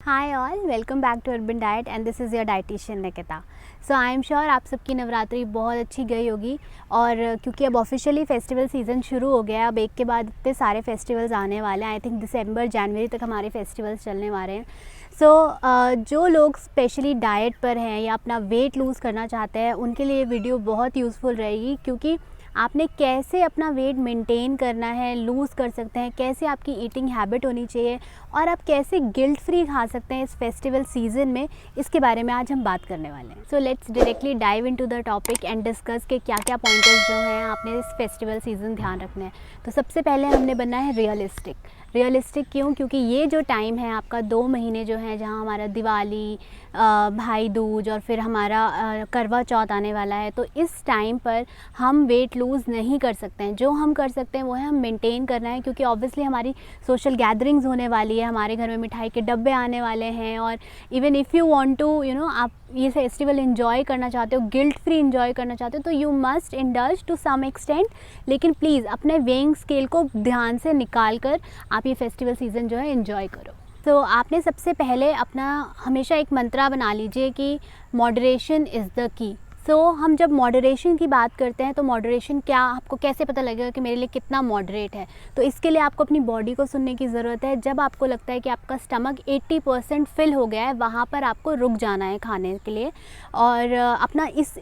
Hi all, welcome back to urban diet and this is your dietitian Nikita. So I am sure आप सबकी नवरात्रि बहुत अच्छी गई होगी। और क्योंकि अब ऑफिशियली फेस्टिवल सीज़न शुरू हो गया है, अब एक के बाद इतने सारे फेस्टिवल्स आने वाले हैं। आई थिंक दिसंबर जनवरी तक हमारे फेस्टिवल्स चलने वाले हैं। जो लोग स्पेशली डाइट पर हैं या अपना वेट लूज़ करना चाहते हैं, उनके लिए वीडियो बहुत यूज़फुल रहेगी, क्योंकि आपने कैसे अपना वेट मेंटेन करना है, लूज़ कर सकते हैं, कैसे आपकी ईटिंग हैबिट होनी चाहिए और आप कैसे गिल्ट फ्री खा सकते हैं इस फेस्टिवल सीज़न में, इसके बारे में आज हम बात करने वाले हैं। So let's directly dive into the topic and discuss के क्या क्या पॉइंटर्स जो हैं आपने इस फेस्टिवल सीज़न ध्यान रखना है। तो सबसे पहले हमने बनना है रियलिस्टिक क्यों? क्योंकि ये जो टाइम है आपका 2 महीने जो है, जहाँ हमारा दिवाली, भाई दूज और फिर हमारा करवा चौथ आने वाला है, तो इस टाइम पर हम वेट लूज़ नहीं कर सकते हैं। जो हम कर सकते हैं वो है हम मेंटेन करना है, क्योंकि ऑब्वियसली हमारी सोशल गैदरिंग्स होने वाली है, हमारे घर में मिठाई के डब्बे आने वाले हैं। और even if you want to आप ये फेस्टिवल एंजॉय करना चाहते हो, गिल्ट फ्री एंजॉय करना चाहते हो, तो you must indulge to some extent. लेकिन प्लीज़ अपने वेइंग स्केल को ध्यान से निकाल कर आप ये फेस्टिवल सीज़न जो है एंजॉय करो। तो आपने सबसे पहले अपना हमेशा एक मंत्रा बना लीजिए कि मॉडरेशन इज़ द की। हम जब मॉडरेशन की बात करते हैं, तो मॉडरेशन क्या, आपको कैसे पता लगेगा कि मेरे लिए कितना मॉडरेट है? तो इसके लिए आपको अपनी बॉडी को सुनने की ज़रूरत है। जब आपको लगता है कि आपका स्टमक 80% फिल हो गया है, वहाँ पर आपको रुक जाना है खाने के लिए। और अपना इस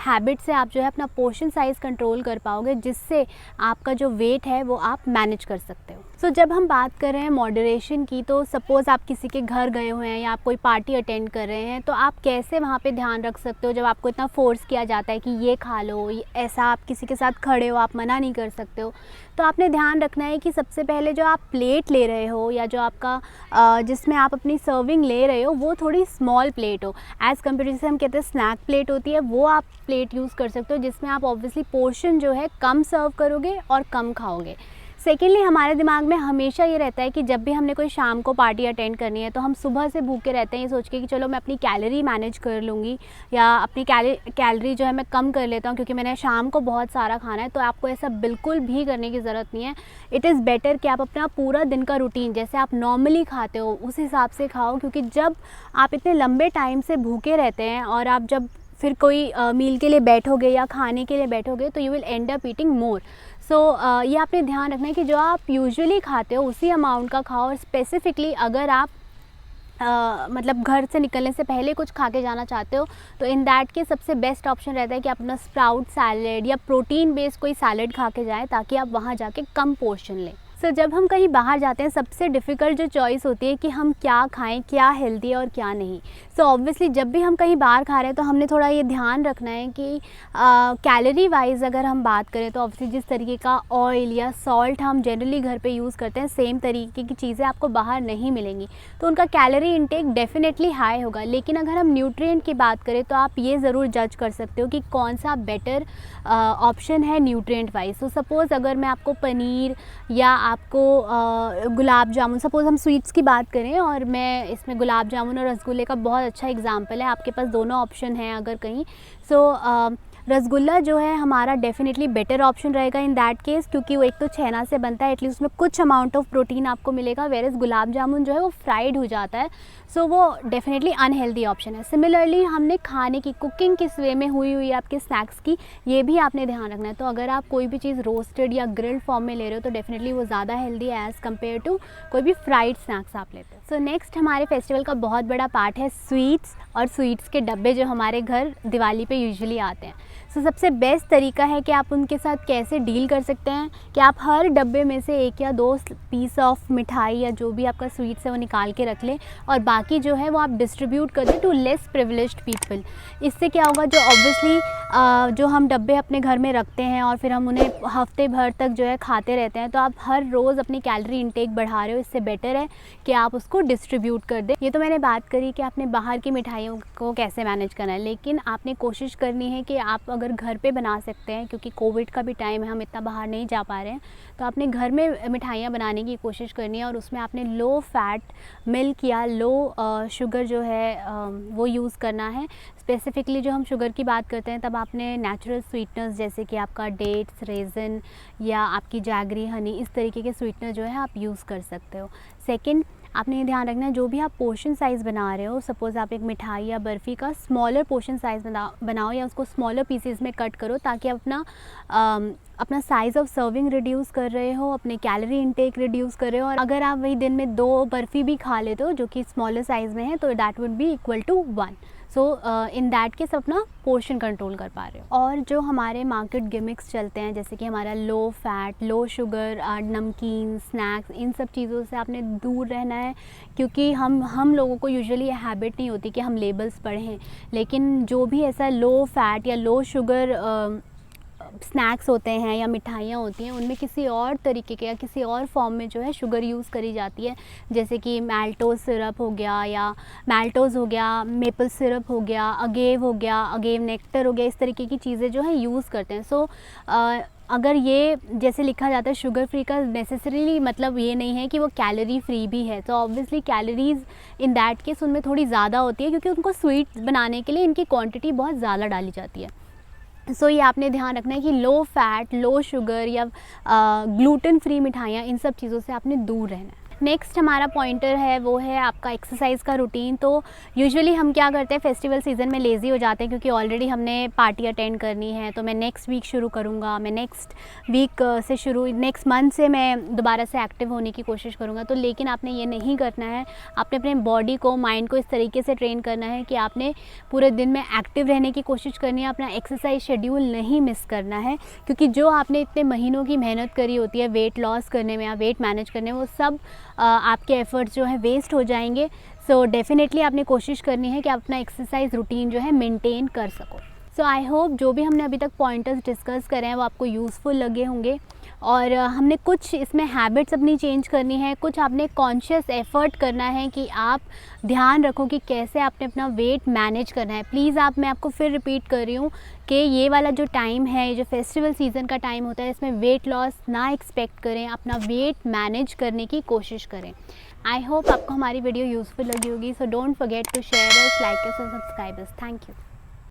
हैबिट से आप जो है अपना पोर्शन साइज़ कंट्रोल कर पाओगे, जिससे आपका जो वेट है वो आप मैनेज कर सकते हो। जब हम बात कर रहे हैं मॉडरेशन की, तो सपोज़ आप किसी के घर गए हुए हैं या आप कोई पार्टी अटेंड कर रहे हैं, तो आप कैसे वहाँ पे ध्यान रख सकते हो जब आपको इतना फोर्स किया जाता है कि ये खा लो, ऐसा आप किसी के साथ खड़े हो, आप मना नहीं कर सकते हो। तो आपने ध्यान रखना है कि सबसे पहले जो आप प्लेट ले रहे हो या जो आपका जिसमें आप अपनी सर्विंग ले रहे हो, वो थोड़ी स्मॉल प्लेट हो। एज़ कम्पेयर जिसे हम कहते हैं स्नैक प्लेट होती है, वो आप प्लेट यूज़ कर सकते हो, जिसमें आप ऑब्वियसली पोर्शन जो है कम सर्व करोगे और कम खाओगे। सेकेंडली, हमारे दिमाग में हमेशा ये रहता है कि जब भी हमने कोई शाम को पार्टी अटेंड करनी है, तो हम सुबह से भूखे रहते हैं ये सोच के कि चलो मैं अपनी कैलोरी मैनेज कर लूँगी या अपनी कैलोरी जो है मैं कम कर लेता हूँ, क्योंकि मैंने शाम को बहुत सारा खाना है। तो आपको ऐसा बिल्कुल भी करने की ज़रूरत नहीं है। इट इज़ बेटर कि आप अपना पूरा दिन का रूटीन जैसे आप नॉर्मली खाते हो उस हिसाब से खाओ, क्योंकि जब आप इतने लंबे टाइम से भूखे रहते हैं और आप जब फिर कोई मील के लिए बैठोगे या खाने के लिए बैठोगे, तो you will and up eating मोर। ये आपने ध्यान रखना है कि जो आप यूजुअली खाते हो उसी अमाउंट का खाओ। और स्पेसिफ़िकली अगर आप मतलब घर से निकलने से पहले कुछ खा के जाना चाहते हो, तो इन दैट के सबसे बेस्ट ऑप्शन रहता है कि आप अपना स्प्राउट सैलेड या प्रोटीन बेस्ड कोई सैलेड खा के जाएँ, ताकि आप वहाँ जाके कम पोर्शन लें। जब हम कहीं बाहर जाते हैं, सबसे डिफ़िकल्ट जो चॉइस होती है कि हम क्या खाएं, क्या हेल्दी है और क्या नहीं। ऑब्वियसली जब भी हम कहीं बाहर खा रहे हैं, तो हमने थोड़ा ये ध्यान रखना है कि कैलोरी वाइज अगर हम बात करें, तो ऑब्वियसली जिस तरीके का ऑयल या सॉल्ट हम जनरली घर पे यूज़ करते हैं, सेम तरीके की चीज़ें आपको बाहर नहीं मिलेंगी, तो उनका कैलोरी इंटेक डेफिनेटली हाई होगा। लेकिन अगर हम न्यूट्रिएंट की बात करें, तो आप ये ज़रूर जज कर सकते हो कि कौन सा बेटर ऑप्शन है न्यूट्रिएंट वाइज। सपोज़ अगर मैं आपको पनीर या आपको गुलाब जामुन, सपोज़ हम स्वीट्स की बात करें और मैं इसमें गुलाब जामुन और रसगुल्ले का बहुत अच्छा एग्जांपल है, आपके पास दोनों ऑप्शन हैं अगर कहीं। रसगुल्ला जो है हमारा डेफिनेटली बेटर ऑप्शन रहेगा इन दैट केस, क्योंकि वो एक तो छेना से बनता है, एटलीस्ट उसमें कुछ अमाउंट ऑफ प्रोटीन आपको मिलेगा, वेरएज़ गुलाब जामुन जो है वो फ्राइड हो जाता है, वो डेफिनेटली अनहेल्दी ऑप्शन है। सिमिलरली हमने खाने की कुकिंग किस वे में हुई आपके स्नैक्स की, ये भी आपने ध्यान रखना है। तो अगर आप कोई भी चीज़ रोस्टेड या ग्रिल्ड फॉर्म में ले रहे हो, तो डेफिनेटली वो ज़्यादा हेल्दी है एज़ कम्पेयर टू कोई भी फ्राइड स्नैक्स आप लेते हो। नेक्स्ट हमारे फेस्टिवल का बहुत बड़ा पार्ट है स्वीट्स, और स्वीट्स के डब्बे जो हमारे घर दिवाली पे यूजुअली आते हैं। सबसे बेस्ट तरीका है कि आप उनके साथ कैसे डील कर सकते हैं कि आप हर डब्बे में से 1 या 2 पीस ऑफ मिठाई या जो भी आपका स्वीट्स है वो निकाल के रख लें, और बाकी जो है वो आप डिस्ट्रीब्यूट कर दें टू लेस प्रिविलेज्ड पीपल। इससे क्या होगा, जो ऑब्वियसली जो हम डब्बे अपने घर में रखते हैं और फिर हम उन्हें हफ्ते भर तक जो है खाते रहते हैं, तो आप हर रोज़ अपनी कैलोरी इंटेक बढ़ा रहे हो। इससे बेटर है कि आप उसको डिस्ट्रीब्यूट कर दें। ये तो मैंने बात करी कि आपने बाहर की मिठाइयों को कैसे मैनेज करना है, लेकिन आपने कोशिश करनी है कि आप अगर घर पे बना सकते हैं, क्योंकि कोविड का भी टाइम है, हम इतना बाहर नहीं जा पा रहे हैं, तो आपने घर में मिठाइयाँ बनाने की कोशिश करनी है। और उसमें आपने लो फैट मिल्क या लो शुगर जो है वो यूज़ करना है। स्पेसिफ़िकली जो हम शुगर की बात करते हैं, तब आपने नेचुरल स्वीटनर्स जैसे कि आपका डेट्स, रेज़न या आपकी जैगरी हनी, इस तरीके के स्वीटनर जो है आप यूज़ कर सकते हो। सेकंड, आपने ये ध्यान रखना है जो भी आप पोर्शन साइज़ बना रहे हो, सपोज़ आप एक मिठाई या बर्फ़ी का स्मॉलर पोर्शन साइज़ बनाओ या उसको स्मॉलर पीसेस में कट करो, ताकि आप अपना साइज़ ऑफ सर्विंग रिड्यूस कर रहे हो, अपने कैलोरी इनटेक रिड्यूस कर रहे हो। और अगर आप वही दिन में 2 बर्फ़ी भी खा लेते हो जो कि स्मॉलर साइज़ में है, तो that would be equal to 1। So in that case अपना पोर्शन कंट्रोल कर पा रहे हो। और जो हमारे मार्केट गिमिक्स चलते हैं, जैसे कि हमारा लो फैट, लो शुगर, नमकीन, स्नैक्स, इन सब चीज़ों से आपने दूर रहना है, क्योंकि हम लोगों को यूजुअली ये हैबिट नहीं होती कि हम लेबल्स पढ़ें। लेकिन जो भी ऐसा लो फैट या लो शुगर स्नैक्स होते हैं या मिठाइयाँ होती हैं, उनमें किसी और तरीके के या किसी और फॉर्म में जो है शुगर यूज़ करी जाती है, जैसे कि माल्टोज़ सिरप हो गया या माल्टोज़ हो गया, मेपल सिरप हो गया, अगेव हो गया, अगेव नेक्टर हो गया, इस तरीके की चीज़ें जो है यूज़ करते हैं। सो अगर ये जैसे लिखा जाता है शुगर फ्री का, नेसेसरीली मतलब ये नहीं है कि वो कैलोरी फ्री भी है। तो obviously calories in that case उनमें थोड़ी ज़्यादा होती है, क्योंकि उनको स्वीट बनाने के लिए इनकी क्वांटिटी बहुत ज़्यादा डाली जाती है। सो ये आपने ध्यान रखना है कि लो फैट, लो शुगर या ग्लूटेन फ्री मिठाइयाँ, इन सब चीज़ों से आपने दूर रहना है। नेक्स्ट हमारा पॉइंटर है वो है आपका एक्सरसाइज का रूटीन। तो यूजुअली हम क्या करते हैं, फेस्टिवल सीज़न में लेज़ी हो जाते हैं, क्योंकि ऑलरेडी हमने पार्टी अटेंड करनी है, तो मैं नेक्स्ट वीक शुरू करूँगा, मैं नेक्स्ट वीक से शुरू नेक्स्ट मंथ से मैं दोबारा से एक्टिव होने की कोशिश करूँगा। तो लेकिन आपने ये नहीं करना है। आपने अपने बॉडी को, माइंड को इस तरीके से ट्रेन करना है कि आपने पूरे दिन में एक्टिव रहने की कोशिश करनी है, अपना एक्सरसाइज शेड्यूल नहीं मिस करना है, क्योंकि जो आपने इतने महीनों की मेहनत करी होती है वेट लॉस करने में या वेट मैनेज करने में, वो सब आपके एफ़र्ट्स जो है वेस्ट हो जाएंगे। सो डेफिनेटली आपने कोशिश करनी है कि आप अपना एक्सरसाइज रूटीन जो है मेंटेन कर सको। सो आई होप जो भी हमने अभी तक पॉइंटर्स डिस्कस करे हैं वो आपको यूज़फुल लगे होंगे। और हमने कुछ इसमें हैबिट्स अपनी चेंज करनी है, कुछ आपने कॉन्शियस एफ़र्ट करना है कि आप ध्यान रखो कि कैसे आपने अपना वेट मैनेज करना है। प्लीज़ मैं आपको फिर रिपीट कर रही हूँ कि ये वाला जो टाइम है, ये जो फेस्टिवल सीज़न का टाइम होता है, इसमें वेट लॉस ना एक्सपेक्ट करें, अपना वेट मैनेज करने की कोशिश करें। आई होप आपको हमारी वीडियो यूज़फुल लगी होगी। So don't forget to share us, like us और सब्सक्राइब अस। Thank you.